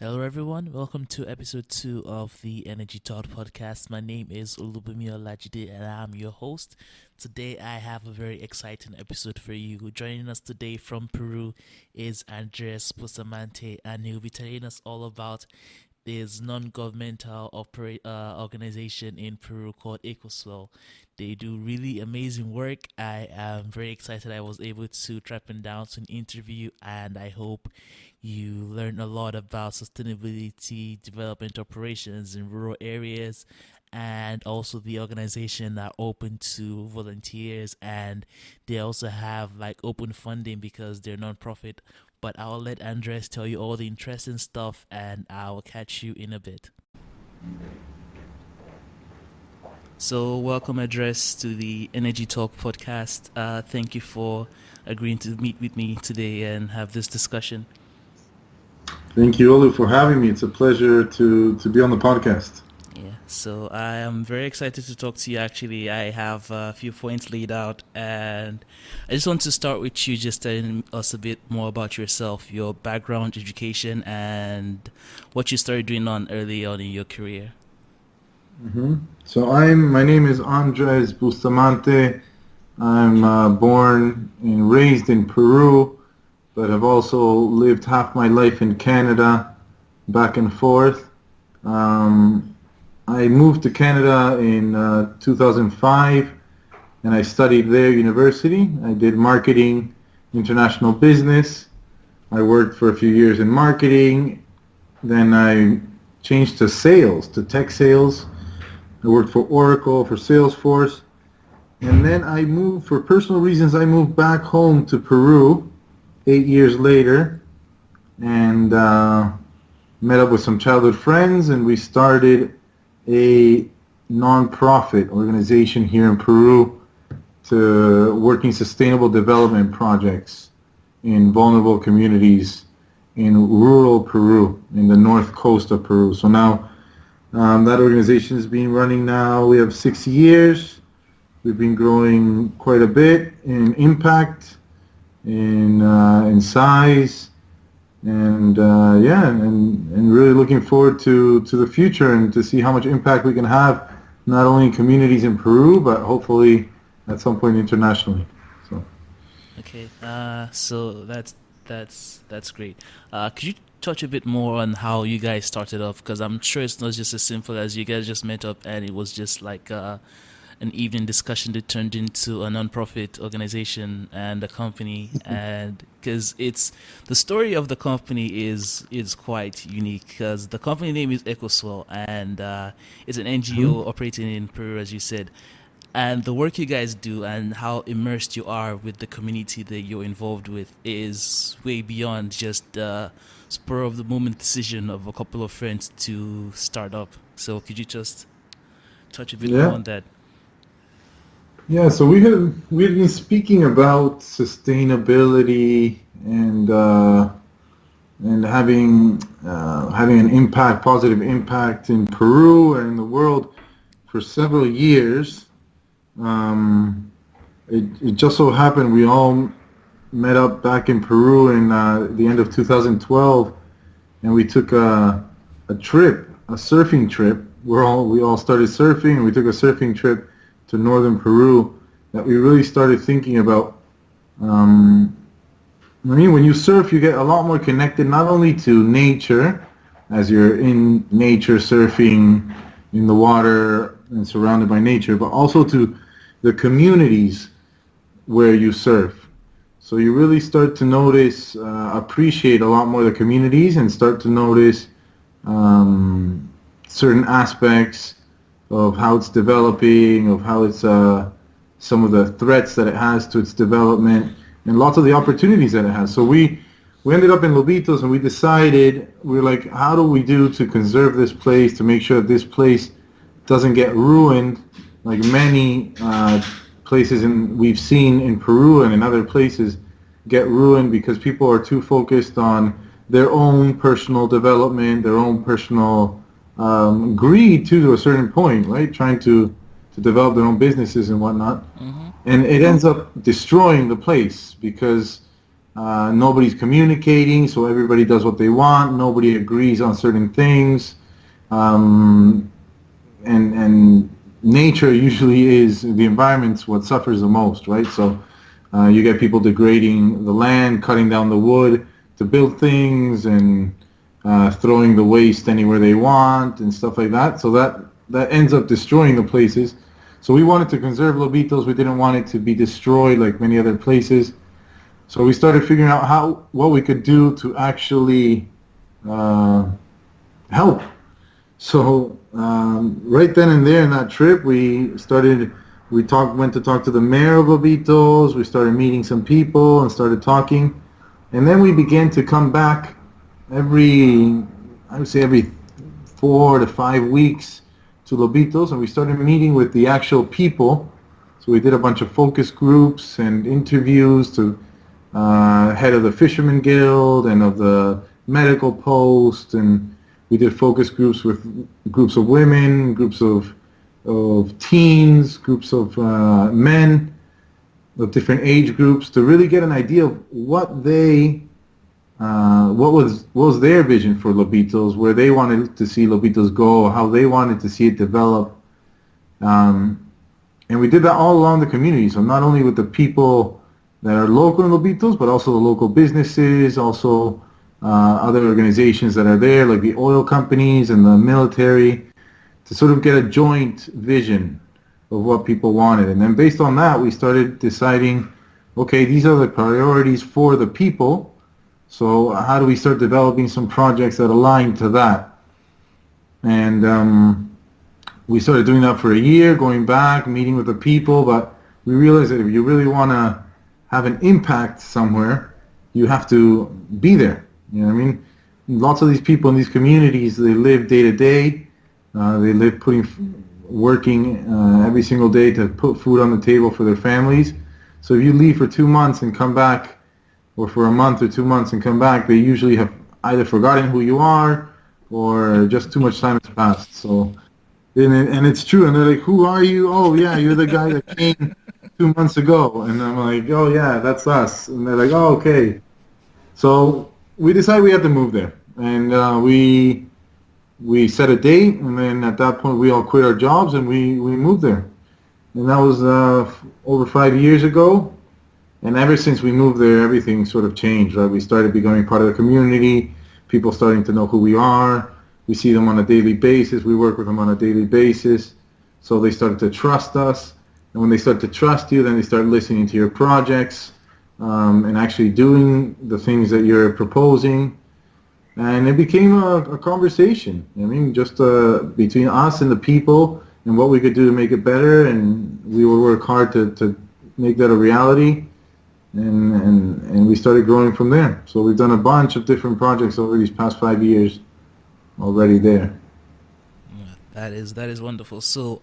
Hello, everyone. Welcome to episode 2 of the Energy Talk podcast. My name is Olubumi Olajide, and I'm your host. Today, I have a very exciting episode for you. Joining us today from Peru is Andres Bustamante, and he'll be telling us all about this non-governmental organization in Peru called ECOSWELL. They do really amazing work. I am very excited I was able to track them down to an interview, and I hope you learn a lot about sustainability development operations in rural areas, and also the organization are open to volunteers, and they also have like open funding because they're non-profit. But I'll let Andres tell you all the interesting stuff, and I'll catch you in a bit. So, welcome, Andres, to the Energy Talk podcast. Thank you for agreeing to meet with me today and have this discussion. Thank you, Olu, for having me. It's a pleasure to be on the podcast. Yeah, so I am very excited to talk to you. Actually, I have a few points laid out, and I just want to start with you just telling us a bit more about yourself, your background, education, and what you started doing on early on in your career. So my name is Andres Bustamante. I'm born and raised in Peru, but have also lived half my life in Canada, back and forth. I moved to Canada in 2005, and I studied there university. I did marketing, international business. I worked for a few years in marketing. Then I changed to sales, to tech sales. I worked for Oracle, for Salesforce. And then I moved, for personal reasons, I moved back home to Peru 8 years later, and met up with some childhood friends, and we started a non-profit organization here in Peru to working sustainable development projects in vulnerable communities in rural Peru, in the north coast of Peru. So now that organization has been running now, we have 6 years. We've been growing quite a bit in impact, in size, and and really looking forward to the future and to see how much impact we can have, not only in communities in Peru, but hopefully at some point internationally. So. Okay, so that's great. Could you touch a bit more on how you guys started off? Because I'm sure it's not just as simple as you guys just met up and it was just like an evening discussion that turned into a non-profit organization and a company. And because it's the story of the company is quite unique, because the company name is ECOSWELL, and it's an NGO operating in Peru, as you said. And the work you guys do and how immersed you are with the community that you're involved with is way beyond just spur of the moment decision of a couple of friends to start up. So could you just touch a bit more Yeah. on that? Yeah, so we had been speaking about sustainability and having an impact, positive impact in Peru and in the world for several years. It just so happened we all met up back in Peru in the end of 2012, and we took a trip, a surfing trip. We all started surfing, and we took a surfing trip to northern Peru that we really started thinking about. When you surf, you get a lot more connected, not only to nature, as you're in nature surfing in the water and surrounded by nature, but also to the communities where you surf. So you really start to notice, appreciate a lot more the communities, and start to notice certain aspects of how it's developing, of how it's some of the threats that it has to its development, and lots of the opportunities that it has. So we ended up in Lobitos, and we decided, we were like, how do we do to conserve this place, to make sure that this place doesn't get ruined, like many places we've seen in Peru and in other places get ruined because people are too focused on their own personal development, their own personal greed too, to a certain point, right? Trying to develop their own businesses and whatnot. Mm-hmm. And it ends up destroying the place because Nobody's communicating, so everybody does what they want. Nobody agrees on certain things. Um, and nature usually is the environment's what suffers the most, right? So you get people degrading the land, cutting down the wood to build things, and throwing the waste anywhere they want and stuff like that. So that ends up destroying the places. So we wanted to conserve Lobitos. We didn't want it to be destroyed like many other places. So we started figuring out what we could do to actually uh, help. So right then and there in that trip, went to talk to the mayor of Lobitos. We started meeting some people and started talking, and then we began to come back every, I would say every 4 to 5 weeks to Lobitos, and we started meeting with the actual people. So we did a bunch of focus groups and interviews to head of the Fisherman Guild and of the medical post, and we did focus groups with groups of women, groups of teens, groups of men of different age groups to really get an idea of what was their vision for Lobitos, where they wanted to see Lobitos go, how they wanted to see it develop. And we did that all along the community. So not only with the people that are local in Lobitos, but also the local businesses, also other organizations that are there, like the oil companies and the military, to sort of get a joint vision of what people wanted. And then based on that, we started deciding, okay, these are the priorities for the people. So how do we start developing some projects that align to that? And we started doing that for a year, going back, meeting with the people, but we realized that if you really want to have an impact somewhere, you have to be there. You know what I mean? Lots of these people in these communities, they live day to day. They live working every single day to put food on the table for their families. So if you leave for 2 months and come back, or for a month or 2 months and come back, they usually have either forgotten who you are or just too much time has passed. So, and it's true. And they're like, "Who are you?" "Oh, yeah, you're the guy that came 2 months ago." And I'm like, "Oh, yeah, that's us." And they're like, "Oh, okay." So we decided we had to move there, and we set a date, and then at that point we all quit our jobs and we moved there, and that was over 5 years ago. And ever since we moved there, everything sort of changed, right? We started becoming part of the community, people starting to know who we are. We see them on a daily basis. We work with them on a daily basis. So they started to trust us. And when they start to trust you, then they start listening to your projects and actually doing the things that you're proposing. And it became a conversation. I mean, just between us and the people and what we could do to make it better. And we would work hard to make that a reality. And we started growing from there. So we've done a bunch of different projects over these past 5 years already there. That is wonderful. So,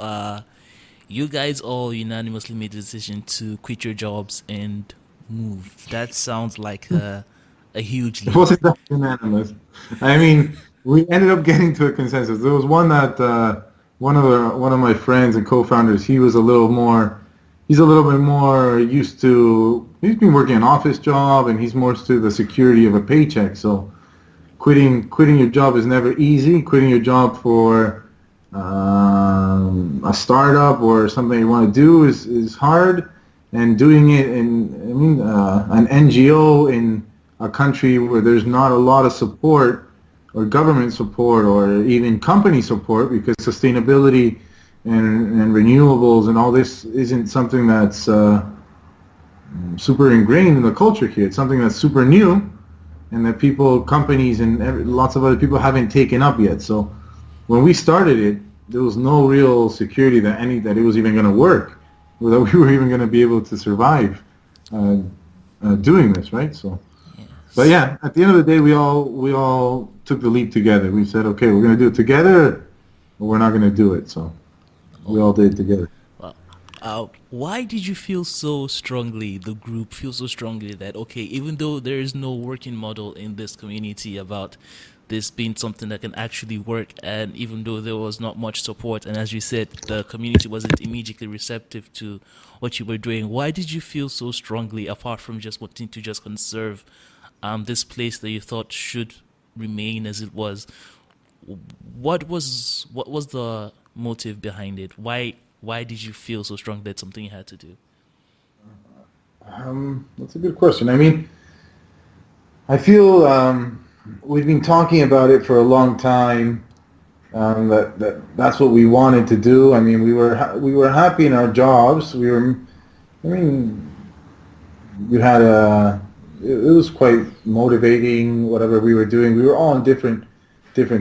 you guys all unanimously made the decision to quit your jobs and move. That sounds like a huge It leap. wasn't that unanimous. I mean, we ended up getting to a consensus. There was one that one of my friends and co-founders, he's a little bit more used to, he's been working an office job and he's more to the security of a paycheck. So quitting your job is never easy. Quitting your job for a startup or something you want to do is hard. And doing it in, I mean, an NGO in a country where there's not a lot of support or government support or even company support, because sustainability and renewables and all this isn't something that's super ingrained in the culture here. It's something that's super new and that companies and lots of other people haven't taken up yet. So when we started it, there was no real security that it was even going to work, or that we were even going to be able to survive doing this, right? So, but Yes. yeah, at the end of the day, we all took the leap together. We said, okay, we're going to do it together, or we're not going to do it. So we all Oh, did it together. well. Why did you feel so strongly, the group feel so strongly that, okay, even though there is no working model in this community about this being something that can actually work. And even though there was not much support, and as you said, the community wasn't immediately receptive to what you were doing, why did you feel so strongly, apart from just wanting to just conserve this place that you thought should remain as it was? What was the motive behind it? Why did you feel so strong that something you had to do? That's a good question. I mean, I feel we've been talking about it for a long time. That's what we wanted to do. I mean, we were happy in our jobs. I mean, we had it was quite motivating. Whatever we were doing, we were all in different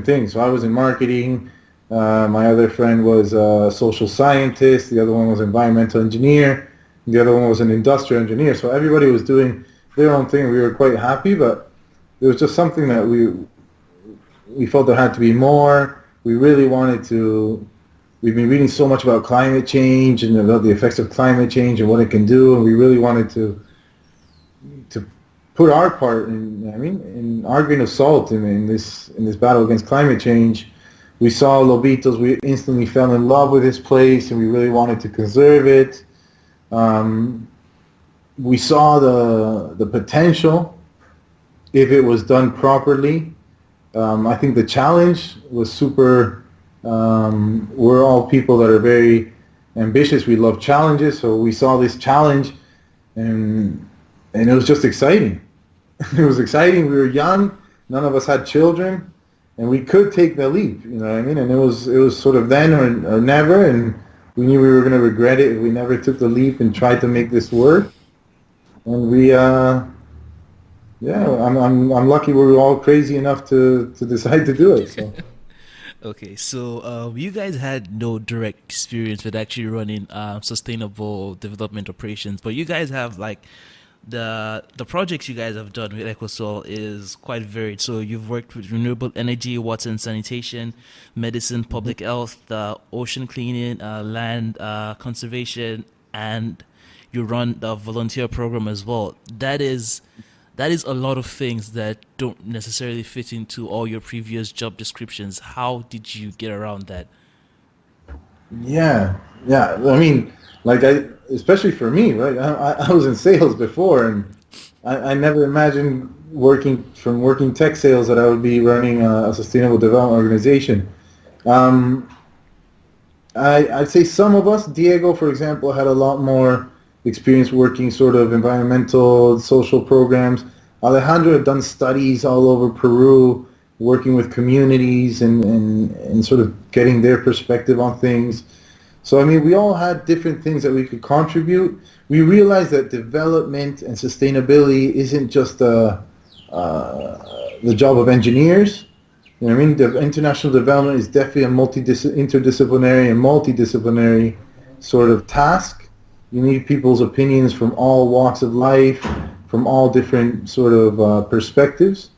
things. So I was in marketing. My other friend was a social scientist. The other one was environmental engineer. The other one was an industrial engineer. So everybody was doing their own thing. We were quite happy, but it was just something that we felt there had to be more. We really wanted to. We've been reading so much about climate change and about the effects of climate change and what it can do, and we really wanted to put our part in. I mean, in our grain of salt in this battle against climate change. We saw Lobitos. We instantly fell in love with this place, and we really wanted to conserve it. We saw the potential if it was done properly. I think the challenge was super. We're all people that are very ambitious. We love challenges, so we saw this challenge, and it was just exciting. It was exciting. We were young. None of us had children, and we could take the leap. You know what I mean? And it was sort of then or never, and we knew we were going to regret it if we never took the leap and tried to make this work. And I'm lucky we were all crazy enough to decide to do it. So. Okay, so you guys had no direct experience with actually running sustainable development operations, but you guys have like the projects you guys have done with ECOSWELL is quite varied. So you've worked with renewable energy, water and sanitation, medicine, public health, ocean cleaning, land conservation, and you run the volunteer program as well. That is a lot of things that don't necessarily fit into all your previous job descriptions. How did you get around that? Yeah, yeah. I mean, like especially for me, right? I was in sales before, and I never imagined working tech sales that I would be running a sustainable development organization. Um, I'd say some of us, Diego, for example, had a lot more experience working sort of environmental, social programs. Alejandro had done studies all over Peru, working with communities and sort of getting their perspective on things. So, I mean, we all had different things that we could contribute. We realized that development and sustainability isn't just the job of engineers. You know what I mean? The international development is definitely a interdisciplinary and multidisciplinary sort of task. You need people's opinions from all walks of life, from all different sort of perspectives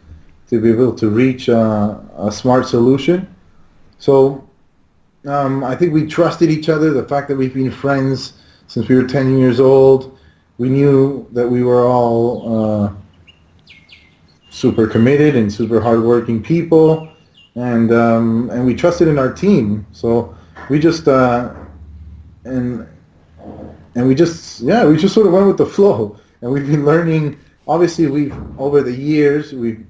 to be able to reach a smart solution. So I think we trusted each other. The fact that we've been friends since we were 10 years old, we knew that we were all super committed and super hardworking people, and we trusted in our team. So we just and we just sort of went with the flow. And we've been learning. Obviously, over the years we've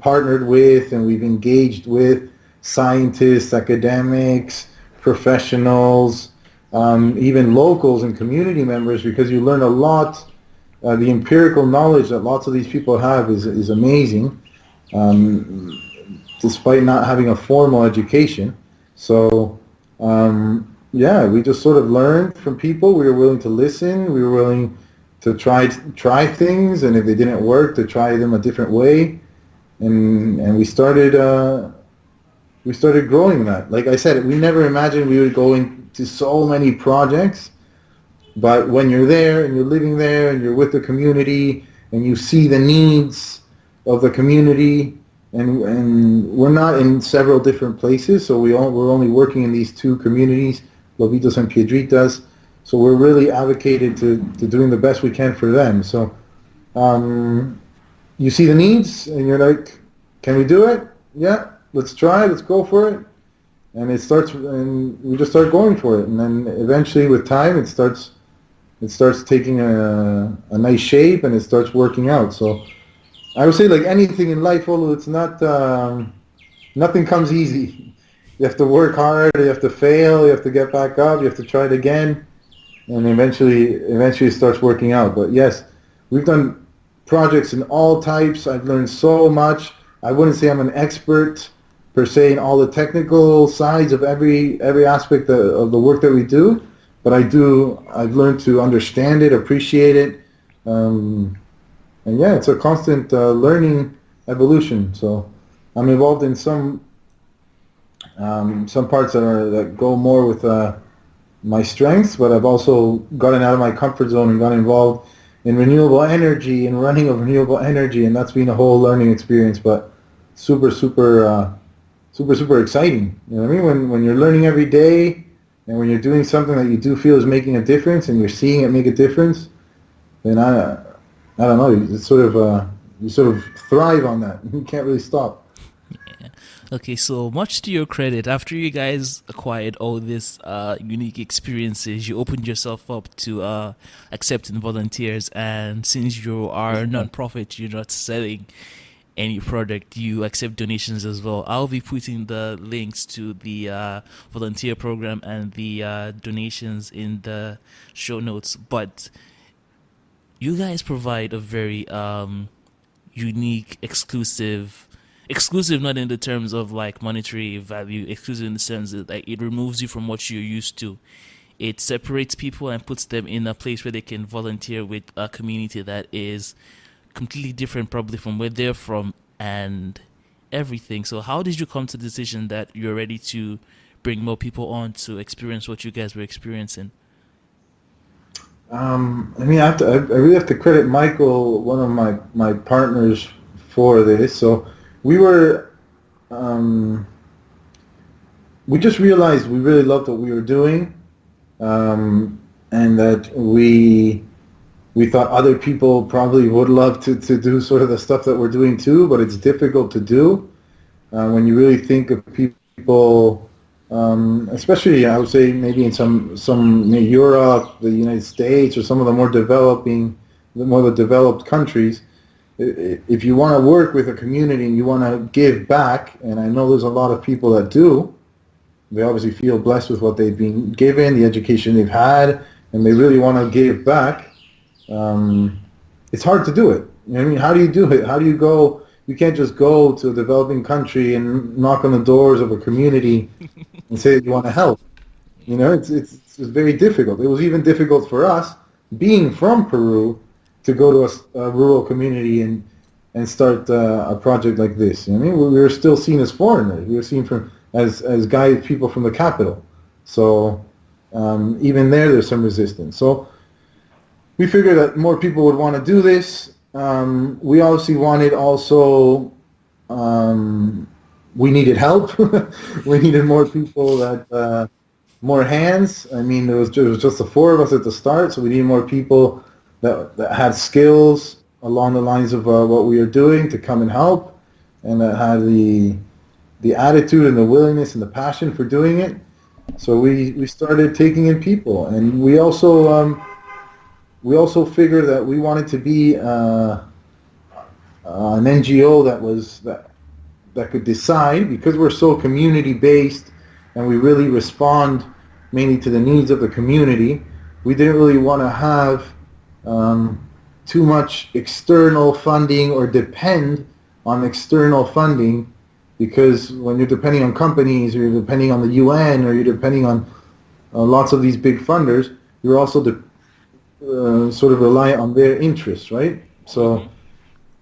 partnered with and we've engaged with scientists, academics, professionals, even locals and community members, because you learn a lot. The empirical knowledge that lots of these people have is amazing, despite not having a formal education. So, we just sort of learned from people. We were willing to listen. We were willing to try things, and if they didn't work, to try them a different way. And we started growing that. Like I said, we never imagined we would go into so many projects. But when you're there and you're living there and you're with the community and you see the needs of the community, and we're not in several different places, so we're only working in these two communities, Lobitos and Piedritas. So we're really advocated to doing the best we can for them. So you see the needs and you're like, can we do it? Yeah, let's try. Let's go for it. And we just start going for it. And then eventually, with time, it starts taking a nice shape, and it starts working out. So I would say, like anything in life, although it's not, nothing comes easy. You have to work hard. You have to fail. You have to get back up. You have to try it again, and eventually it starts working out. But yes, we've done projects in all types. I've learned so much. I wouldn't say I'm an expert per se in all the technical sides of every aspect of the work that we do, but I've learned to understand it, appreciate it, and yeah, it's a constant learning evolution. So I'm involved in some parts that go more with my strengths, but I've also gotten out of my comfort zone and got involved in renewable energy and running of renewable energy, and that's been a whole learning experience, but super, super exciting. You know what I mean? When you're learning every day and when you're doing something that you do feel is making a difference and you're seeing it make a difference, then I don't know, it's sort of you sort of thrive on that. You can't really stop. Yeah. Okay, so much to your credit, after you guys acquired all these unique experiences, you opened yourself up to accepting volunteers. And since you are a non-profit, you're not selling any product, you accept donations as well. I'll be putting the links to the volunteer program and the donations in the show notes. But you guys provide a very unique, exclusive not in the terms of like monetary value, exclusive in the sense that like it removes you from what you're used to. It separates people and puts them in a place where they can volunteer with a community that is completely different probably from where they're from and everything. So how did you come to the decision that you're ready to bring more people on to experience what you guys were experiencing? I mean, I really have to credit Michael, one of my partners, for this. So we were, um, we just realized we really loved what we were doing, and that we thought other people probably would love to do sort of the stuff that we're doing too, but it's difficult to do when you really think of people, especially I would say maybe in some Europe, the United States, or some of the more the developed countries. If you want to work with a community and you want to give back, and I know there's a lot of people that do, they obviously feel blessed with what they've been given, the education they've had, and they really want to give back. It's hard to do it. You know what I mean? How do you do it? How do you go? You can't just go to a developing country and knock on the doors of a community and say that you want to help. You know, it's very difficult. It was even difficult for us, being from Peru, to go to a rural community and start a project like this. You know what I mean? We were still seen as foreigners. We were seen as guys, people from the capital. So even there's some resistance. So we figured that more people would want to do this. We obviously wanted also, we needed help. We needed more people more hands. I mean, it was just the four of us at the start, so we needed more people that had skills along the lines of what we are doing to come and help, and that had the attitude and the willingness and the passion for doing it. So we started taking in people, and we also figured that we wanted to be an NGO that could decide, because we're so community based and we really respond mainly to the needs of the community. We didn't really want to have too much external funding or depend on external funding, because when you're depending on companies, or you're depending on the UN, or you're depending on lots of these big funders, you're also sort of reliant on their interests, right? So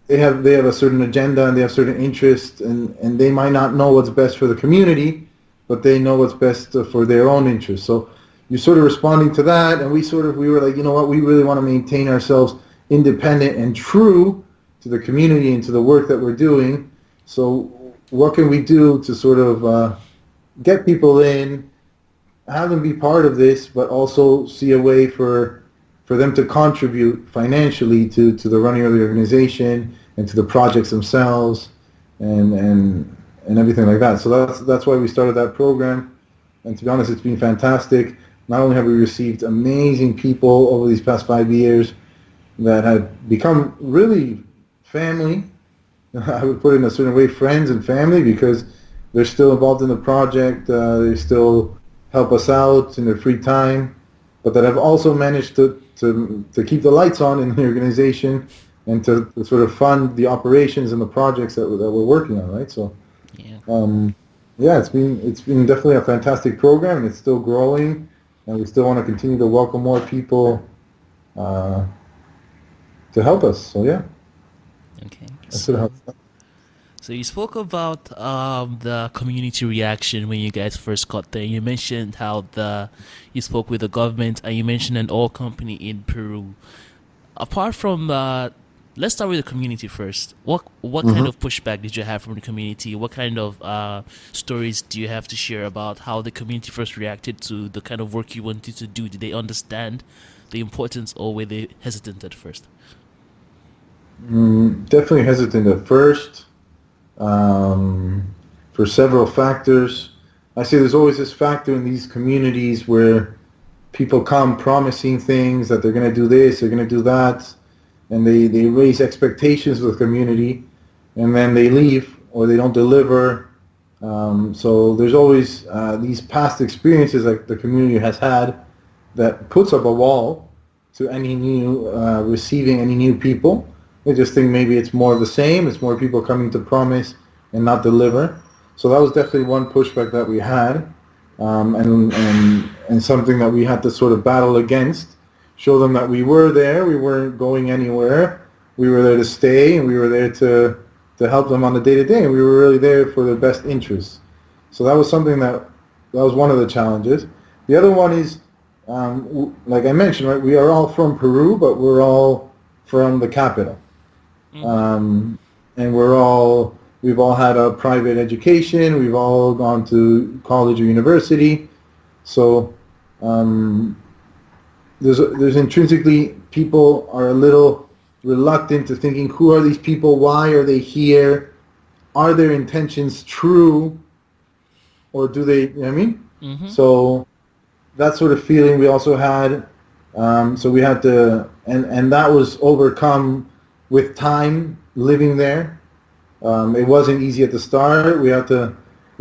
Mm-hmm. they have a certain agenda and they have certain interests, and they might not know what's best for the community, but they know what's best for their own interests. So you're sort of responding to that, and we were like, you know what, we really want to maintain ourselves independent and true to the community and to the work that we're doing. So what can we do to sort of get people in, have them be part of this, but also see a way for them to contribute financially to the running of the organization and to the projects themselves. and everything like that. So that's why we started that program. And to be honest, it's been fantastic. Not only have we received amazing people over these past 5 years that have become really family, I would put it in a certain way, friends and family, because they're still involved in the project. They still help us out in their free time, but that have also managed to keep the lights on in the organization and to sort of fund the operations and the projects that we're working on, right? So, Yeah. yeah, it's been definitely a fantastic program, and it's still growing, and we still want to continue to welcome more people uh, to help us. So yeah, Okay. that should help. So you spoke about the community reaction when you guys first got there. You mentioned how you spoke with the government, and you mentioned an oil company in Peru. Apart from let's start with the community first. What kind Hmm. of pushback did you have from the community? What kind of stories do you have to share about how the community first reacted to the kind of work you wanted to do? Did they understand the importance, or were they hesitant at first? Definitely hesitant at first, um, for several factors. I say there's always this factor in these communities where people come promising things that they're going to do this, they're going to do that, and they raise expectations of the community, and then they leave or they don't deliver. So there's always these past experiences that the community has had that puts up a wall to any new receiving any new people. They just think maybe it's more of the same. It's more people coming to promise and not deliver. So that was definitely one pushback that we had, and something that we had to sort of battle against. Show them that we were there. We weren't going anywhere. We were there to stay, and we were there to help them on the day to day, and we were really there for their best interests. So that was something that was one of the challenges. The other one is, like I mentioned, right? We are all from Peru, but we're all from the capital, Mm-hmm. um, and we've all had a private education. We've all gone to college or university. So um, there's intrinsically people are a little reluctant to thinking, who are these people? Why are they here? Are their intentions true, or do they? You know what I mean? Mm-hmm. So that sort of feeling we also had. So we had to, and that was overcome with time living there. It wasn't easy at the start. We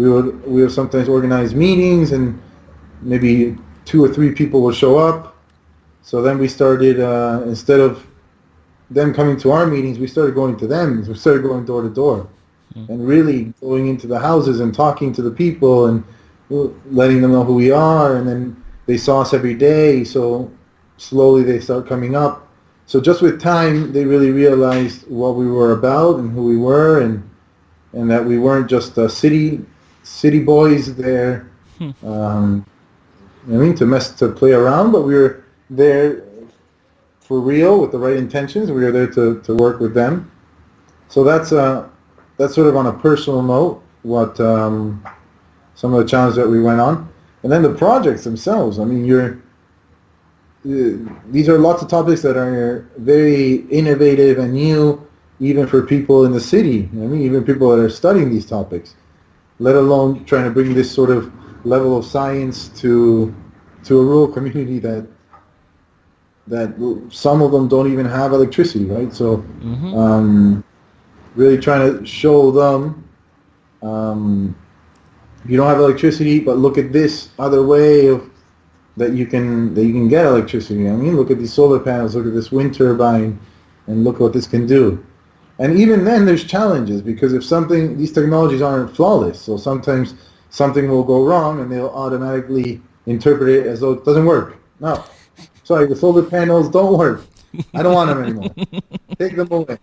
would sometimes organize meetings, and maybe two or three people would show up. So then we started, instead of them coming to our meetings, we started going to them. We started going door to door and really going into the houses and talking to the people and letting them know who we are. And then they saw us every day, so slowly they start coming up. So just with time, they really realized what we were about and who we were, and that we weren't just city boys there. Um, I mean, to play around, but we were there for real with the right intentions. We were there to work with them. So that's sort of on a personal note what some of the challenges that we went on, and then the projects themselves. I mean, these are lots of topics that are very innovative and new, even for people in the city. I mean, even people that are studying these topics, let alone trying to bring this sort of level of science to a rural community that some of them don't even have electricity, right? So Mm-hmm. really trying to show them, um, you don't have electricity, but look at this other way of that you can get electricity. I mean, look at these solar panels, look at this wind turbine, and look what this can do. And even then, there's challenges, because if these technologies aren't flawless, so sometimes something will go wrong, and they'll automatically interpret it as though it doesn't work. No, sorry, the solar panels don't work. I don't want them anymore. Take them away.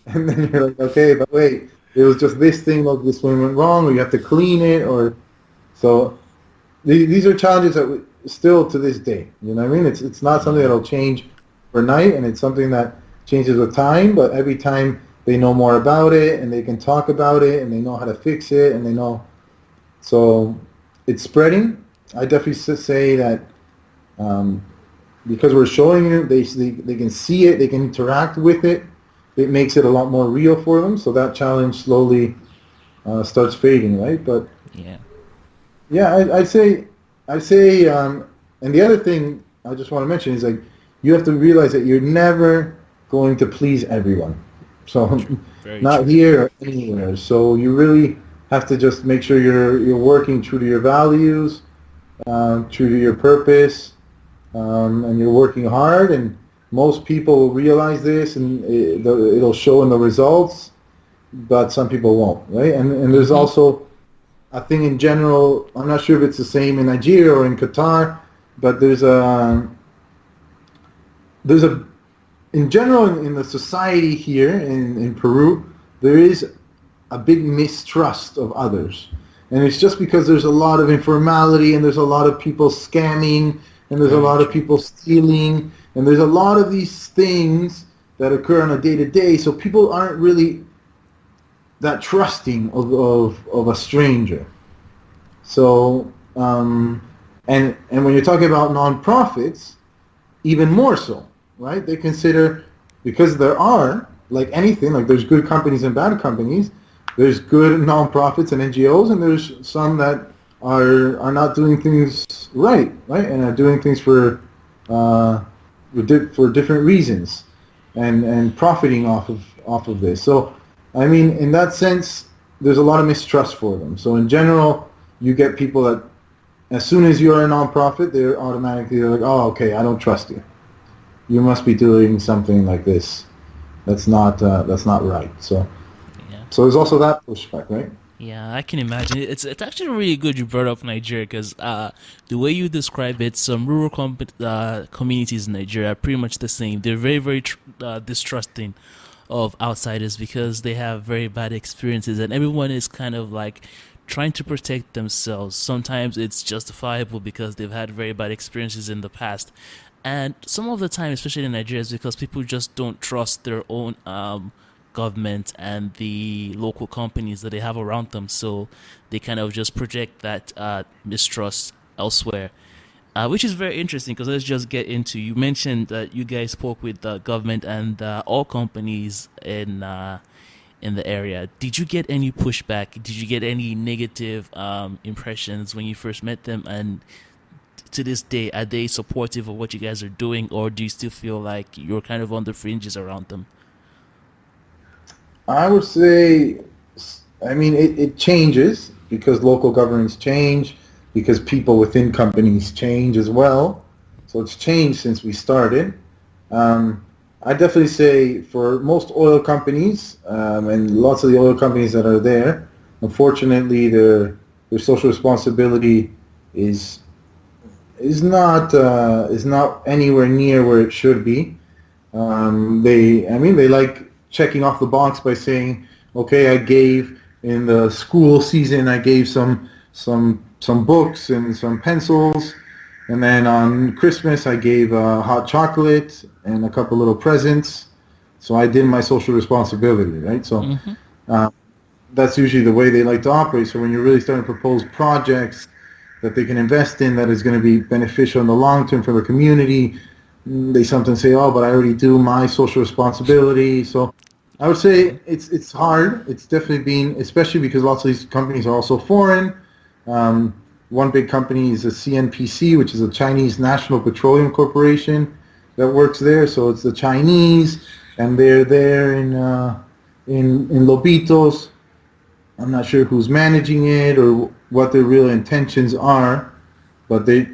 And then you're like, okay, but wait, it was just this thing, look, this one went wrong, or you have to clean it, or so. These are challenges that still to this day, you know what I mean? It's not something Yeah. that'll change overnight, and it's something that changes with time. But every time they know more about it, and they can talk about it, and they know how to fix it, and they know, so it's spreading. I definitely say that, um, because we're showing it, they can see it, they can interact with it. it makes it a lot more real for them. So that challenge slowly starts fading, right? But Yeah. yeah, I'd say, and the other thing I just want to mention is like you have to realize that you're never going to please everyone. So True. Very not true. here or anywhere. So you really have to just make sure you're working true to your values, true to your purpose, and you're working hard. And most people will realize this, and it'll show in the results. But some people won't, right? And there's Mm-hmm. also I think in general, I'm not sure if it's the same in Nigeria or in Qatar, but there's a in general in the society here in Peru, there is a big mistrust of others. And it's just because there's a lot of informality and there's a lot of people scamming and there's a Very lot of true. people stealing and there's a lot of these things that occur on a day to day. So people aren't really that trusting of a stranger. So, and when you're talking about nonprofits, even more so, right? They consider, because there are, like anything, like there's good companies and bad companies, there's good nonprofits and NGOs, and there's some that are not doing things right, and are doing things uh, for different reasons, and profiting off of this. So, I mean, in that sense, there's a lot of mistrust for them. So in general, you get people that as soon as you're a nonprofit, they're like, oh, okay, I don't trust you. You must be doing something like this. That's not right. So Yeah. so there's also that pushback, right? Yeah, I can imagine. It's actually really good you brought up Nigeria because the way you describe it, some rural communities in Nigeria are pretty much the same. They're very very distrusting of outsiders because they have very bad experiences, and everyone is kind of like trying to protect themselves. Sometimes it's justifiable because they've had very bad experiences in the past, and some of the time, especially in Nigeria, is because people just don't trust their own government and the local companies that they have around them. So they kind of just project that mistrust elsewhere, which is very interesting because let's just get into. You mentioned that you guys spoke with the government and all companies in the area. Did you get any pushback? Did you get any negative impressions when you first met them? And to this day, are they supportive of what you guys are doing, or do you still feel like you're kind of on the fringes around them? I would say, I mean, it changes because local governments change, because people within companies change as well. So it's changed since we started. Um, I definitely say for most oil companies, and lots of the oil companies that are there, unfortunately, their social responsibility is is not anywhere near where it should be. I mean, they like checking off the box by saying, okay, I gave in the school season, I gave some books and some pencils, and then on Christmas, I gave hot chocolate and a couple little presents. So I did my social responsibility, right? So Mm-hmm. uh, that's usually the way they like to operate. So when you're really starting to propose projects that they can invest in that is going to be beneficial in the long term for the community, they sometimes say, "Oh, but I already do my social responsibility." So I would Mm-hmm. say it's hard. It's definitely been, especially because lots of these companies are also foreign. Um, One big company is the CNPC, which is a Chinese National Petroleum Corporation that works there. So it's the Chinese, and they're there in Lobitos. I'm not sure who's managing it or what their real intentions are, but they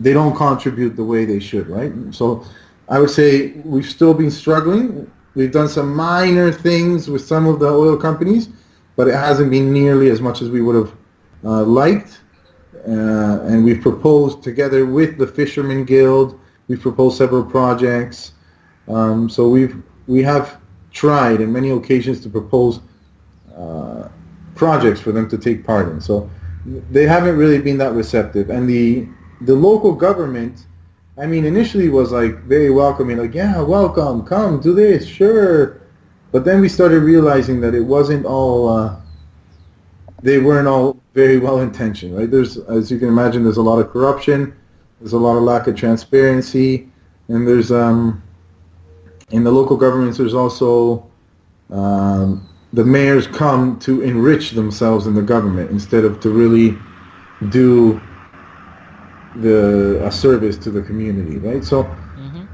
don't contribute the way they should, right? So I would say we've still been struggling. We've done some minor things with some of the oil companies, but it hasn't been nearly as much as we would have liked. And we've proposed together with the Fishermen Guild. We've proposed several projects. So we have tried in many occasions to propose uh, projects for them to take part in. So they haven't really been that receptive. And the local government, I mean, initially was like very welcoming, like, yeah, welcome, come, do this, sure. But then we started realizing that it wasn't all, they weren't all very well intentioned, right? There's, as you can imagine, there's a lot of corruption, there's a lot of lack of transparency, and there's, in the local governments, there's also the mayors come to enrich themselves in the government instead of to really do a service to the community, right? So Mm-hmm.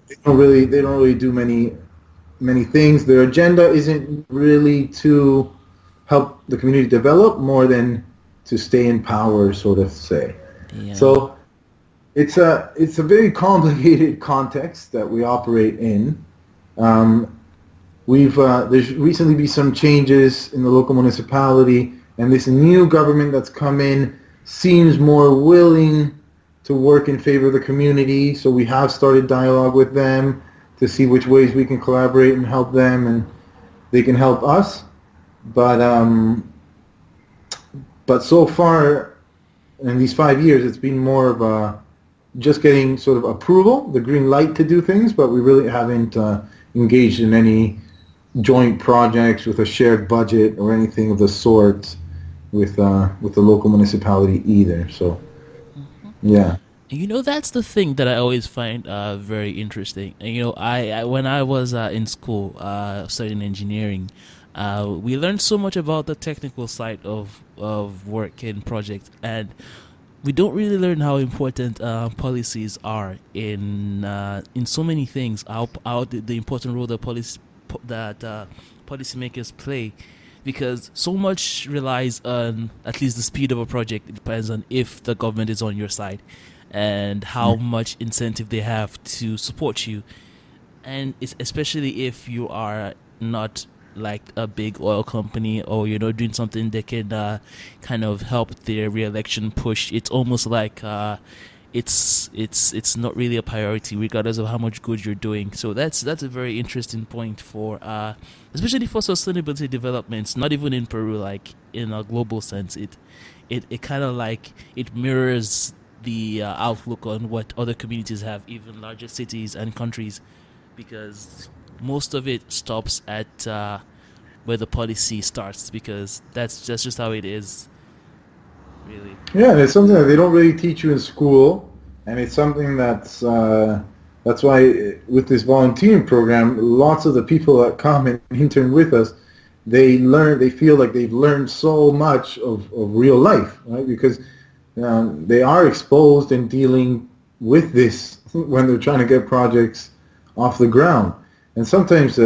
they don't really do many things. Their agenda isn't really to help the community develop more than to stay in power, sort of say. Yeah. So it's a very complicated context that we operate in. Um, we've there's recently been some changes in the local municipality, and this new government that's come in seems more willing to work in favor of the community. So we have started dialogue with them to see which ways we can collaborate and help them, and they can help us. But so far in these 5 years, it's been more of a just getting sort of approval, the green light to do things, but we really haven't engaged in any joint projects with a shared budget or anything of the sort with the local municipality either. So Mm-hmm. yeah. That's the thing that I always find very interesting. And, I when I was in school studying engineering, we learned so much about the technical side of work and projects, and we don't really learn how important policies are in so many things. How the important role that policymakers play, because so much relies on at least the speed of a project. It depends on if the government is on your side and how much incentive they have to support you, and it's especially if you are not like a big oil company, or you're not doing something that can kind of help their re-election push. It's almost like it's not really a priority regardless of how much good you're doing. So that's a very interesting point for especially for sustainability developments, not even in Peru, like in a global sense. It kind of like it mirrors the outlook on what other communities have, even larger cities and countries, because most of it stops at where the policy starts, because that's just how it is, really. Yeah, and it's something that they don't really teach you in school, and it's something that's why with this volunteering program, lots of the people that come and intern with us, they feel like they've learned so much of real life, right? Because they are exposed and dealing with this when they're trying to get projects off the ground, and sometimes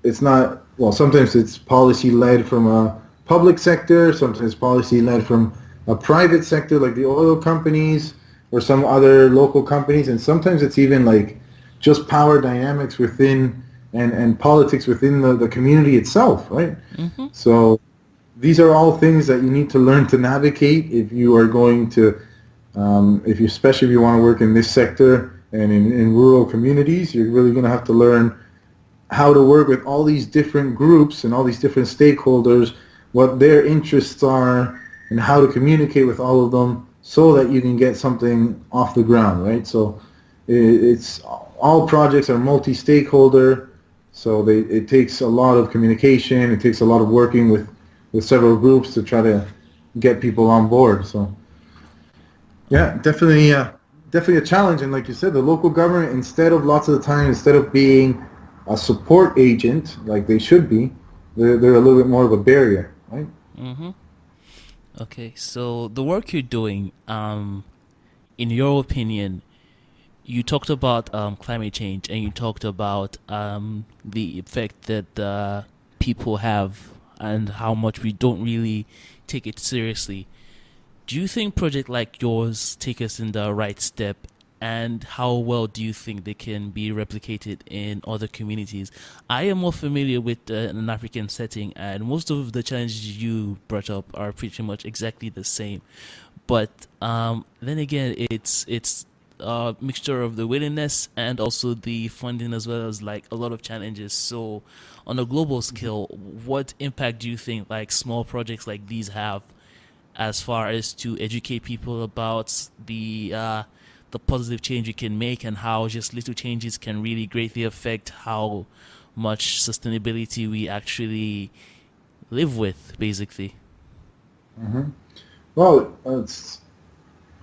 it's not. Well, sometimes it's policy led from a public sector, sometimes policy led from a private sector like the oil companies or some other local companies, and sometimes it's even like just power dynamics within and politics within the community itself, right? Mm-hmm. So these are all things that you need to learn to navigate if you are going to, if you, especially if you want to work in this sector and in rural communities, you're really going to have to learn how to work with all these different groups and all these different stakeholders, what their interests are, and how to communicate with all of them so that you can get something off the ground, right? So it's all projects are multi-stakeholder, so it takes a lot of communication. It takes a lot of working with several groups to try to get people on board. So yeah, definitely a challenge. And like you said, the local government, instead of lots of the time, instead of being a support agent like they should be, they're a little bit more of a barrier, right? Mm-hmm. Okay, so the work you're doing, in your opinion, you talked about climate change, and you talked about the effect that people have and how much we don't really take it seriously. Do you think projects like yours take us in the right step? And how well do you think they can be replicated in other communities? I am more familiar with an African setting, and most of the challenges you brought up are pretty much exactly the same. But then again, it's a mixture of the willingness and also the funding, as well as like a lot of challenges. So, on a global scale, what impact do you think like small projects like these have, as far as to educate people about the positive change you can make, and how just little changes can really greatly affect how much sustainability we actually live with, basically. Hmm. Well,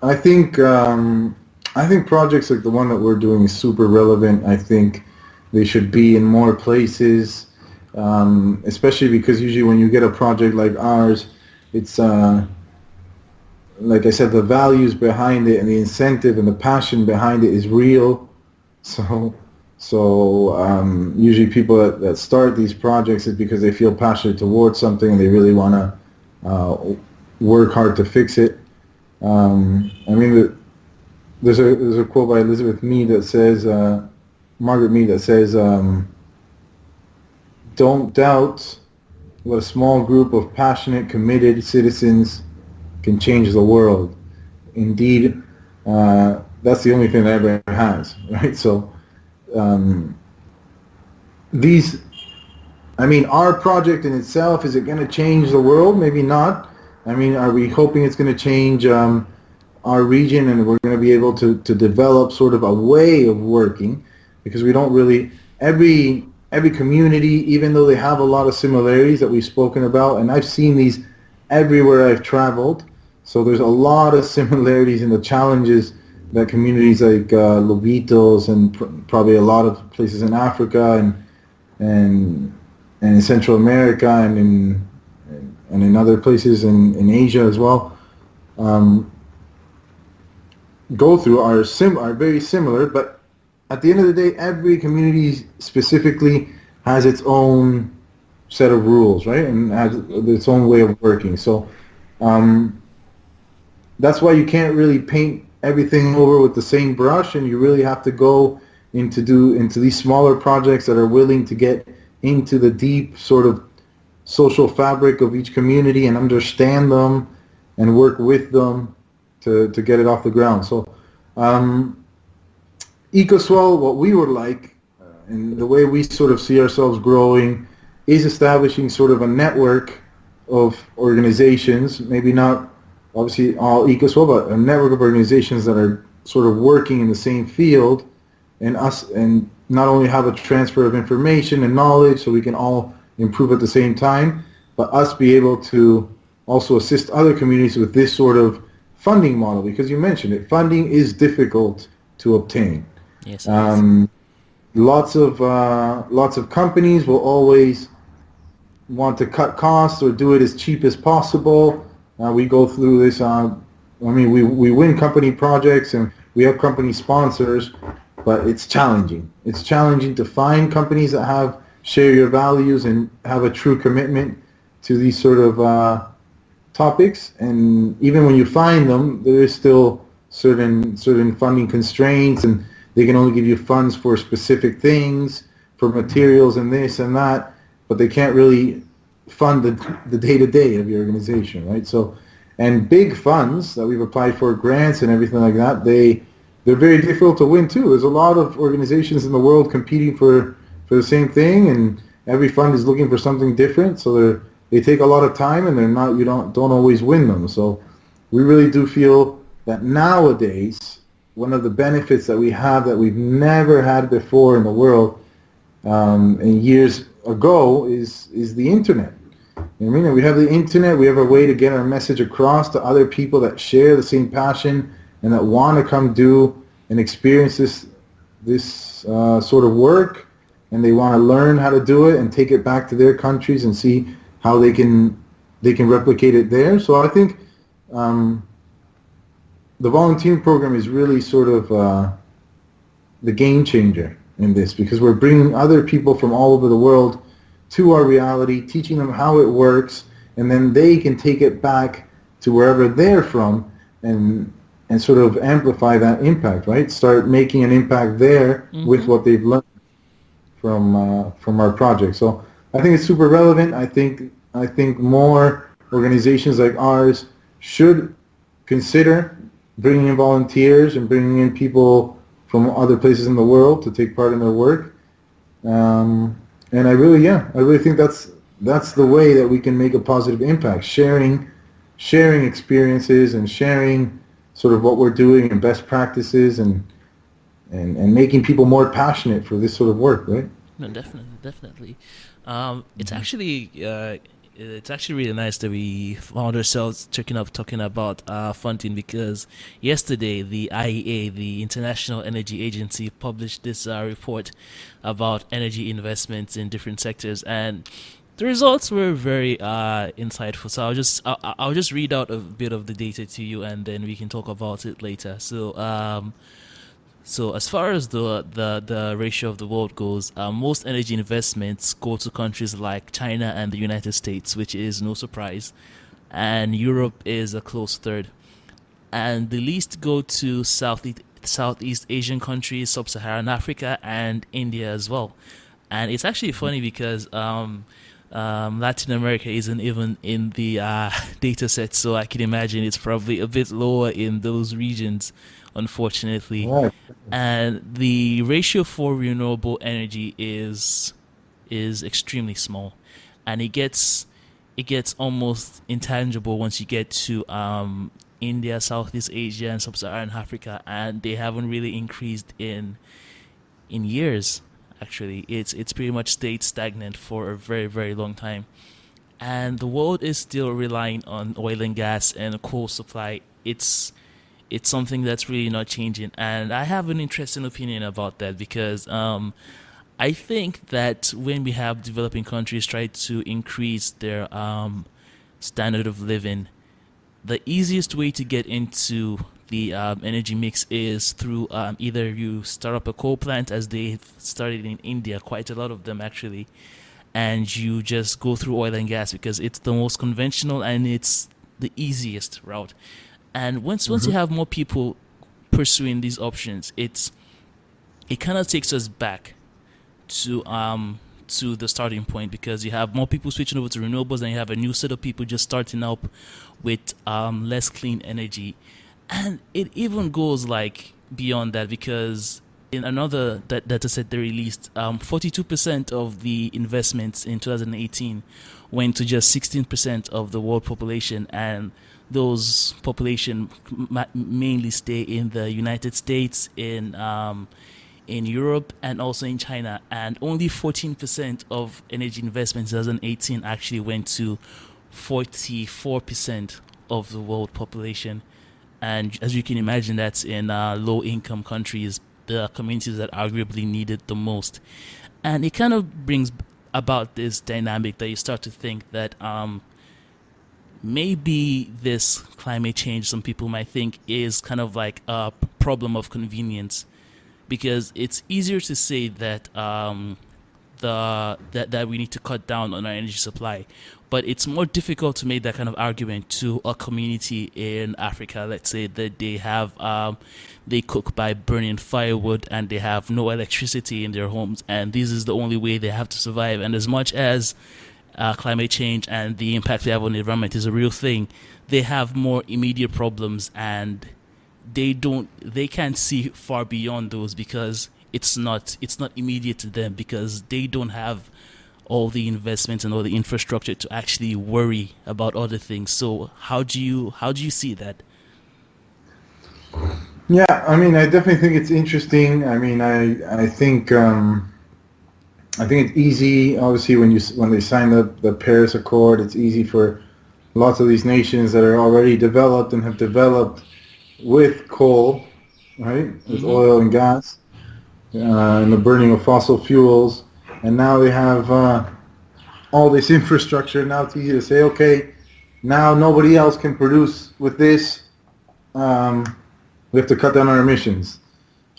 I think I think projects like the one that we're doing is super relevant. I think they should be in more places. especially because usually when you get a project like ours, it's like I said, the values behind it and the incentive and the passion behind it is real. So, usually people that start these projects is because they feel passionate towards something and they really want to work hard to fix it. I mean, there's a quote by Elizabeth Mead that says, Margaret Mead that says, "Don't doubt what a small group of passionate, committed citizens can change the world. Indeed, that's the only thing that ever has, right?" So um, these, I mean, our project in itself, is it going to change the world? Maybe not. I mean, are we hoping it's going to change our region and we're going to be able to develop sort of a way of working? Because we don't really, every community, even though they have a lot of similarities that we've spoken about, and I've seen these everywhere I've traveled, so there's a lot of similarities in the challenges that communities like Lobitos and probably a lot of places in Africa and and in Central America and in other places in Asia as well, um, go through are very similar. But at the end of the day, every community specifically has its own set of rules, right, and has Mm-hmm. its own way of working. So um, that's why you can't really paint everything over with the same brush, and you really have to go into these smaller projects that are willing to get into the deep sort of social fabric of each community and understand them and work with them to get it off the ground. So um, EcoSwell, what we would like, and the way we sort of see ourselves growing, is establishing sort of a network of organizations, maybe not obviously all EcoSwell, but a network of organizations that are sort of working in the same field, and not only have a transfer of information and knowledge so we can all improve at the same time, but us be able to also assist other communities with this sort of funding model, because you mentioned it, funding is difficult to obtain. Yes, it is. Um, lots of companies will always want to cut costs or do it as cheap as possible. We go through this. I mean, we win company projects and we have company sponsors, but it's challenging. It's challenging to find companies that have share your values and have a true commitment to these sort of topics. And even when you find them, there is still certain funding constraints, and they can only give you funds for specific things, for materials and this and that, but they can't really fund the day-to-day of your organization, right? So, and big funds that we've applied for, grants and everything like that, they're very difficult to win too. There's a lot of organizations in the world competing for the same thing, and every fund is looking for something different. So they take a lot of time, and they're not you don't always win them. So we really do feel that nowadays one of the benefits that we have that we've never had before in the world, and years ago, is the internet. You know what I mean? We have the internet. We have a way to get our message across to other people that share the same passion and that want to come do and experience this sort of work, and they want to learn how to do it and take it back to their countries and see how they can replicate it there. So I think um, the volunteering program is really sort of the game changer in this, because we're bringing other people from all over the world to our reality, teaching them how it works, and then they can take it back to wherever they're from and sort of amplify that impact, right? Start making an impact there with Mm-hmm. what they've learned from our project. So I think it's super relevant. I think more organizations like ours should consider bringing in volunteers and bringing in people from other places in the world to take part in their work. And I really think that's the way that we can make a positive impact. Sharing experiences and sharing sort of what we're doing and best practices and making people more passionate for this sort of work, right? No, definitely, definitely. It's actually It's actually really nice that we found ourselves talking about funding because yesterday the IEA, the International Energy Agency, published this report about energy investments in different sectors, and the results were very insightful. So I'll just read out a bit of the data to you, and then we can talk about it later. So as far as the ratio of the world goes, most energy investments go to countries like China and the United States, which is no surprise, and Europe is a close third. And the least go to Southeast Asian countries, Sub-Saharan Africa, and India as well. And it's actually funny because Latin America isn't even in the data set, so I can imagine it's probably a bit lower in those regions, unfortunately. Right. And the ratio for renewable energy is extremely small, and it gets almost intangible once you get to India, Southeast Asia, and Sub-Saharan Africa, and they haven't really increased in years. Actually, it's pretty much stayed stagnant for a very very long time, and the world is still relying on oil and gas and coal supply. It's something that's really not changing, and I have an interesting opinion about that because I think that when we have developing countries try to increase their standard of living, the easiest way to get into the energy mix is through either you start up a coal plant, as they've started in India, quite a lot of them actually, and you just go through oil and gas because it's the most conventional and it's the easiest route. And once you Hmm. have more people pursuing these options, it kind of takes us back to the starting point because you have more people switching over to renewables and you have a new set of people just starting up with less clean energy. And it even goes like beyond that because in another data set they released, 42% of the investments in 2018 went to just 16% of the world population, and those population mainly stay in the United States, in Europe, and also in China. And only 14% of energy investments in 2018 actually went to 44% of the world population. And as you can imagine, that's in low income countries, the communities that arguably need it the most. And it kind of brings about this dynamic that you start to think that maybe this climate change, some people might think, is kind of like a problem of convenience, because it's easier to say that that we need to cut down on our energy supply, but it's more difficult to make that kind of argument to a community in Africa. Let's say that they cook by burning firewood and they have no electricity in their homes, and this is the only way they have to survive. And as much as climate change and the impact we have on the environment is a real thing, they have more immediate problems, and they can't see far beyond those because it's not immediate to them because they don't have all the investments and all the infrastructure to actually worry about other things. So how do you see that? Yeah, I mean, I definitely think it's interesting. I mean, I think it's easy. Obviously, when they sign the Paris Accord, it's easy for lots of these nations that are already developed and have developed with coal, right, with Mm-hmm. oil and gas, and the burning of fossil fuels, and now they have all this infrastructure. Now it's easy to say, okay, now nobody else can produce with this. Um, we have to cut down our emissions.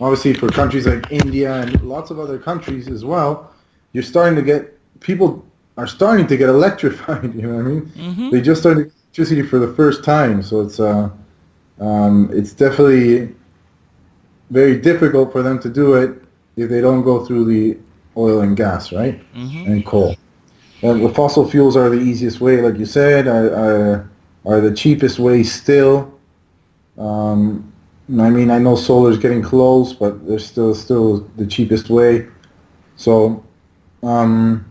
Obviously, for countries like India and lots of other countries as well, you're starting to get people are starting to get electrified. You know what I mean? Mm-hmm. They just started electricity for the first time, so it's definitely very difficult for them to do it if they don't go through the oil and gas, right, Mm-hmm. and coal. And the fossil fuels are the easiest way, like you said, are the cheapest way still. Um, I mean, I know solar's getting close, but they're still the cheapest way. So, um,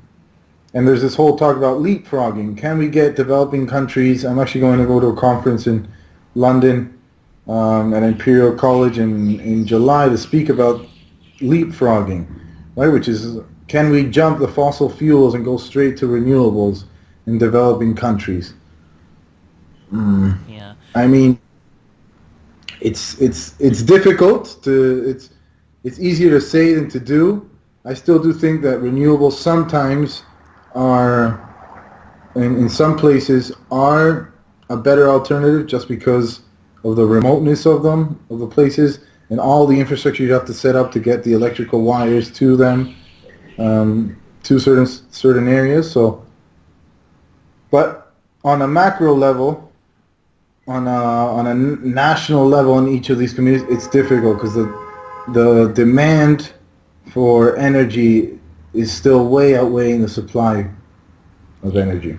and there's this whole talk about leapfrogging. Can we get developing countries? I'm actually going to go to a conference in London at Imperial College in July to speak about leapfrogging, right? Which is, can we jump the fossil fuels and go straight to renewables in developing countries. Yeah. I mean, it's difficult to it's easier to say than to do. I still do think that renewables sometimes are in some places are a better alternative just because of the remoteness of them of the places and all the infrastructure you have to set up to get the electrical wires to them to certain areas. So, but on a macro level, on a national level in each of these communities, it's difficult because the demand for energy is still way outweighing the supply of Yeah. energy,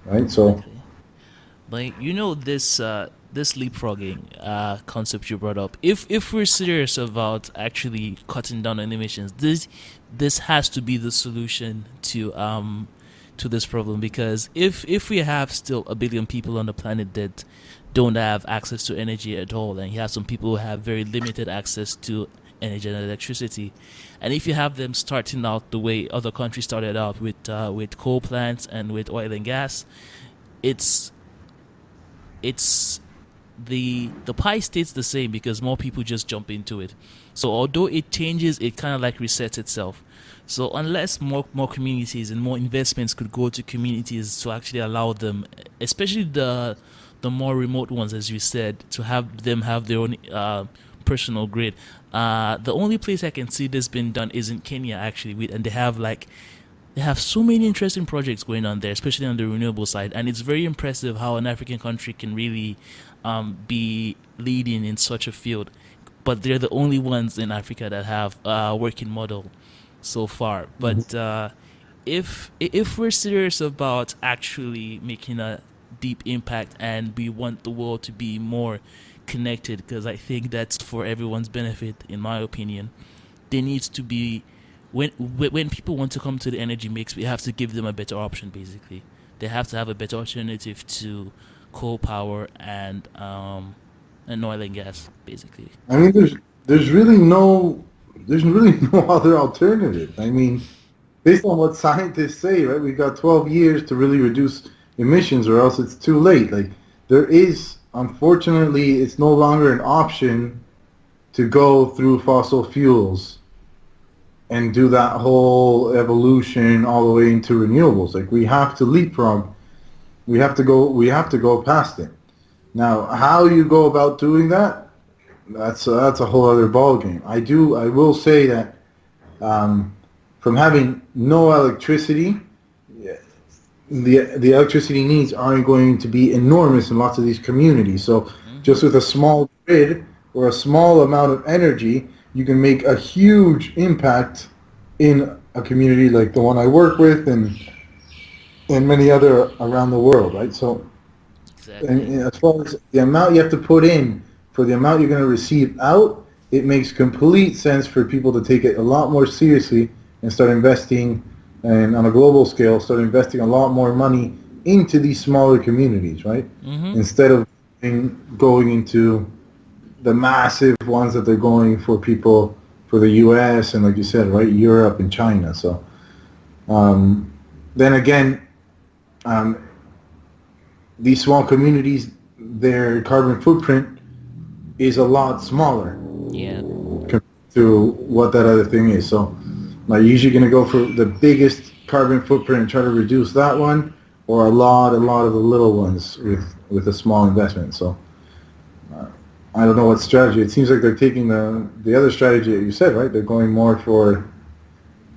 right? So, Exactly. Like this leapfrogging concept you brought up. If we're serious about actually cutting down on emissions, this has to be the solution to this problem, because if we have still a billion people on the planet that don't have access to energy at all, and you have some people who have very limited access to energy and electricity, and if you have them starting out the way other countries started out with coal plants and with oil and gas, it's it's the pie stays the same because more people just jump into it. So although it changes, it kind of like resets itself. So unless more communities and more investments could go to communities to actually allow them, especially the more remote ones, as you said, to have them have their own personal grid. The only place I can see this being done is in Kenya, actually, and they have so many interesting projects going on there, especially on the renewable side. And it's very impressive how an African country can really be leading in such a field. But they're the only ones in Africa that have a working model so far. But if we're serious about actually making a deep impact and we want the world to be more connected, because I think that's for everyone's benefit, in my opinion, there needs to be when people want to come to the energy mix, we have to give them a better option. Basically, they have to have a better alternative to coal power and oil and gas. Basically, I mean, there's really no there's really no other alternative. I mean, based on what scientists say, right? We've got 12 years to really reduce emissions, or else it's too late. Like there is, unfortunately, it's no longer an option to go through fossil fuels and do that whole evolution all the way into renewables. Like we have to leapfrog. We have to go past it. Now, how you go about doing that, that's a whole other ballgame. I will say that from having no electricity, the electricity needs aren't going to be enormous in lots of these communities. So hmm just with a small grid or a small amount of energy, you can make a huge impact in a community like the one I work with and many other around the world, right? So exactly. and as far as the amount you have to put in for the amount you're going to receive out, it makes complete sense for people to take it a lot more seriously and start investing, and on a global scale, start investing a lot more money into these smaller communities, right? hmm Instead of going into the massive ones that they're going for people for the U.S. and, like you said, right, Europe and China. So um, then again, um, these small communities, their carbon footprint is a lot smaller Yeah. compared to what that other thing is. So, like, you're usually going to go for the biggest carbon footprint and try to reduce that one, or a lot of the little ones with a small investment. So, uh, I don't know what strategy. It seems like they're taking the other strategy that you said, right? They're going more for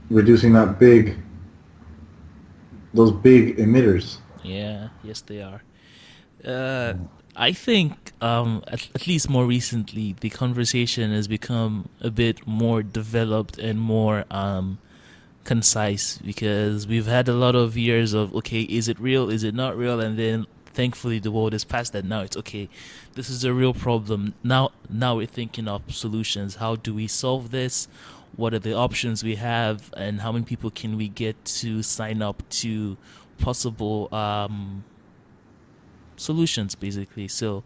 reducing those big emitters. Yeah. Yes, they are. Uh, I think at least more recently, the conversation has become a bit more developed and more concise, because we've had a lot of years of, okay, is it real, is it not real, and then thankfully the world is past that. Now it's okay, this is a real problem. Now we're thinking of solutions. How do we solve this? What are the options we have, and how many people can we get to sign up to possible solutions, basically. So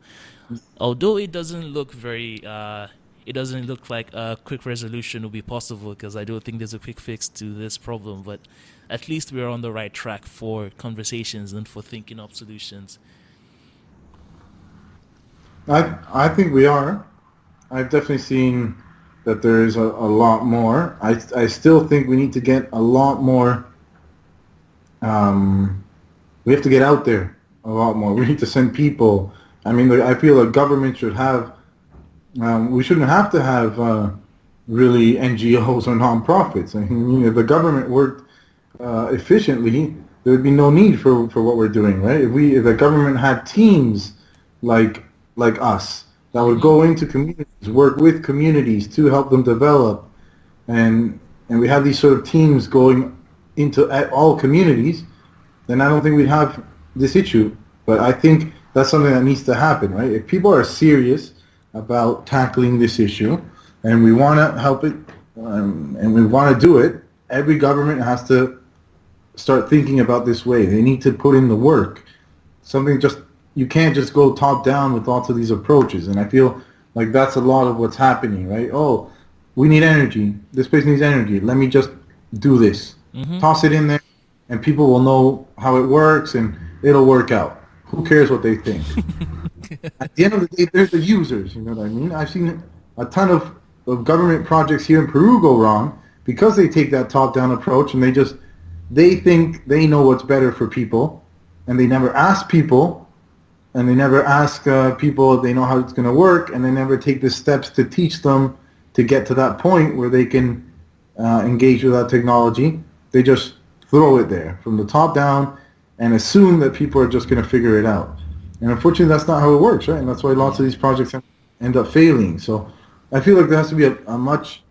although it doesn't look very it doesn't look like a quick resolution will be possible, because I don't think there's a quick fix to this problem. But at least we're on the right track for conversations and for thinking up solutions. I think we are. I've definitely seen that there is a lot more. I still think we need to get a lot more. Um, we have to get out there a lot more. We need to send people. I mean, I feel a government should have. We shouldn't have to have really NGOs or nonprofits. I mean, if the government worked efficiently, there would be no need for what we're doing, right? If the government had teams like like us that would Mm-hmm. go into communities, work with communities to help them develop, and we have these sort of teams going into all communities, then I don't think we'd have this issue. But I think that's something that needs to happen, right? If people are serious about tackling this issue, and we want to help it, and we want to do it, every government has to start thinking about this way. They need to put in the work. Something just You can't just go top down with lots of these approaches, and I feel like that's a lot of what's happening, right? Oh, we need energy. This place needs energy. Let me just do this. Mm-hmm. Toss it in there, and people will know how it works, and it'll work out. Who cares what they think? At the end of the day, they're the users. You know what I mean? I've seen a ton of government projects here in Peru go wrong because they take that top-down approach, and they think they know what's better for people, and they never ask people, and they never ask people if they know how it's going to work, and they never take the steps to teach them to get to that point where they can engage with that technology. They just throw it there from the top down and assume that people are just going to figure it out. And unfortunately, that's not how it works, right? And that's why lots of these projects end up failing. So I feel like there has to be a much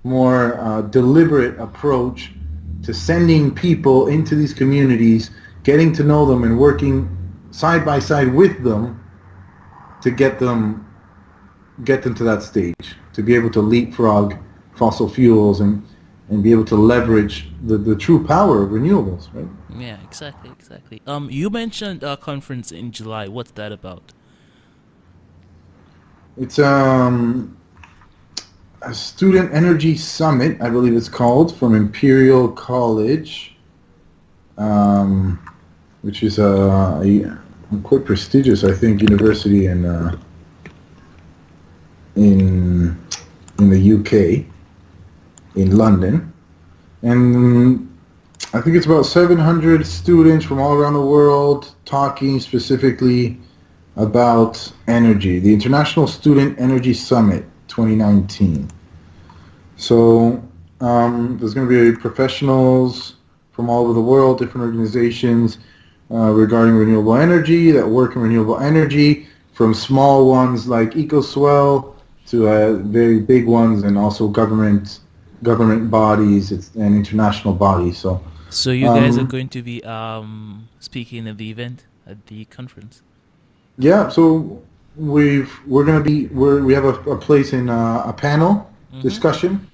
more deliberate approach to sending people into these communities, getting to know them and working side by side with them to get them to that stage, to be able to leapfrog fossil fuels and be able to leverage the true power of renewables, right? Yeah, exactly, exactly. You mentioned a conference in July. What's that about? It's a student energy summit, I believe it's called, from Imperial College, um, which is a quite prestigious, I think, university in the UK, in London, and I think it's about 700 students from all around the world talking specifically about energy, the International Student Energy Summit 2019. So there's going to be professionals from all over the world, different organizations regarding renewable energy, that work in renewable energy, from small ones like ECOSWELL to very big ones, and also government bodies and international bodies. So you guys are going to be speaking at the event, at the conference. Yeah, so we have a place in a panel Mm-hmm. discussion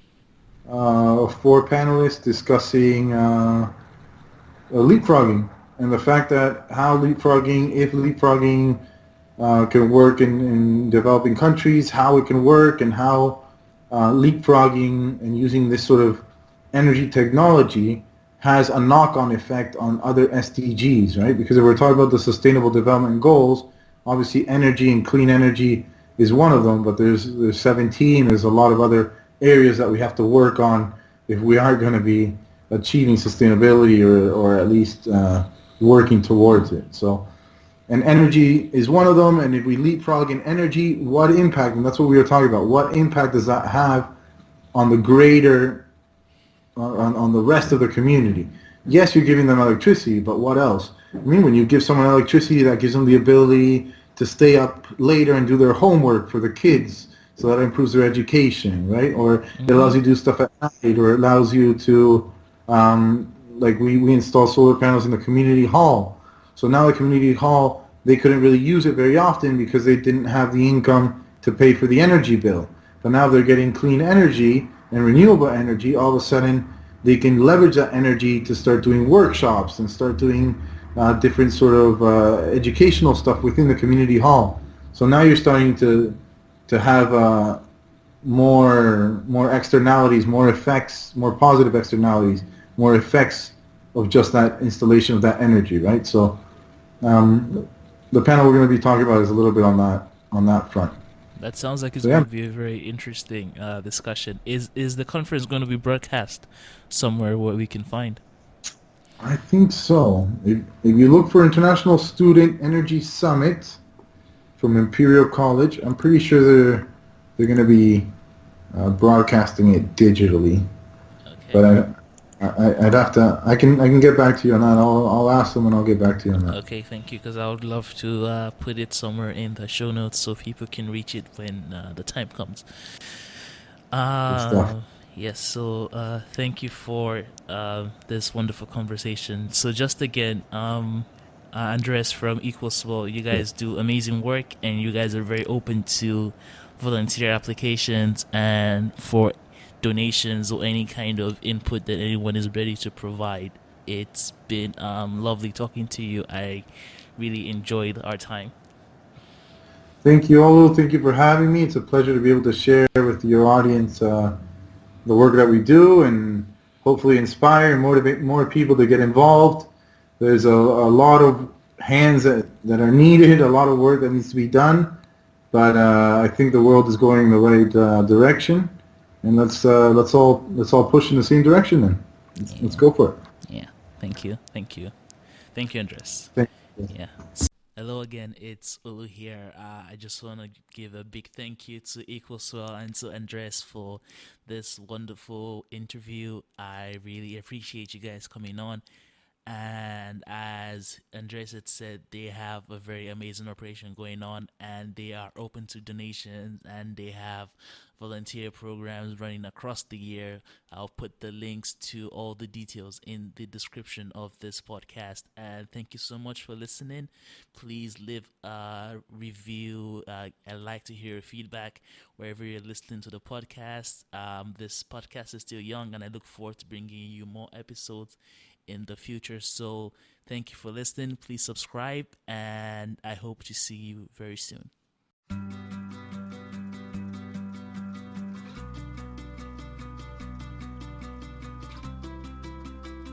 of four panelists discussing leapfrogging and the fact that if leapfrogging can work in developing countries, how it can work, and how leapfrogging and using this sort of energy technology has a knock-on effect on other SDGs, right? Because if we're talking about the Sustainable Development Goals, obviously energy and clean energy is one of them, but there's 17. There's a lot of other areas that we have to work on if we are going to be achieving sustainability or at least working towards it. So, and energy is one of them. And if we leapfrog in energy, what impact? And that's what we were talking about. What impact does that have on the greater, on the rest of the community? Yes, you're giving them electricity, but what else? I mean, when you give someone electricity, that gives them the ability to stay up later and do their homework for the kids, so that improves their education, right? Or it Mm-hmm. allows you to do stuff at night, or it allows you to, like we install solar panels in the community hall. So now the community hall, they couldn't really use it very often because they didn't have the income to pay for the energy bill. But now they're getting clean energy and renewable energy. All of a sudden, they can leverage that energy to start doing workshops and start doing different sort of educational stuff within the community hall. So now you're starting to have more externalities, more effects, more positive externalities, more effects of just that installation of that energy, right? So the panel we're going to be talking about is a little bit on that front. That sounds like it's So going yeah, to be a very interesting discussion. Is the conference going to be broadcast somewhere where we can find? I think so. If you look for International Student Energy Summit from Imperial College, I'm pretty sure they're going to be broadcasting it digitally. But Okay. I'd have to. I can get back to you on that. I'll ask them and I'll get back to you on that. Okay, thank you. Because I would love to put it somewhere in the show notes so people can reach it when the time comes. Good stuff. Uh, yes. So thank you for this wonderful conversation. So just again, Andres from ECOSWELL, you guys do amazing work, and you guys are very open to volunteer applications and for donations or any kind of input that anyone is ready to provide. It's been lovely talking to you. I really enjoyed our time. Thank you, Olu. Thank you for having me. It's a pleasure to be able to share with your audience the work that we do and hopefully inspire and motivate more people to get involved. There's a lot of hands that are needed, a lot of work that needs to be done, but I think the world is going in the right direction, and let's all push in the same direction then. Let's Yeah. go for it. Yeah. Thank you. Thank you. Thank you, Andres. Thank you. Yeah. Hello again, it's Ulu here. I just want to give a big thank you to EqualSwell and to Andres for this wonderful interview. I really appreciate you guys coming on. And as Andres had said, they have a very amazing operation going on, and they are open to donations, and they have volunteer programs running across the year. I'll put the links to all the details in the description of this podcast. And thank you so much for listening. Please leave a review. I'd like to hear feedback wherever you're listening to the podcast. This podcast is still young, and I look forward to bringing you more episodes in the future. So thank you for listening. Please subscribe, and I hope to see you very soon.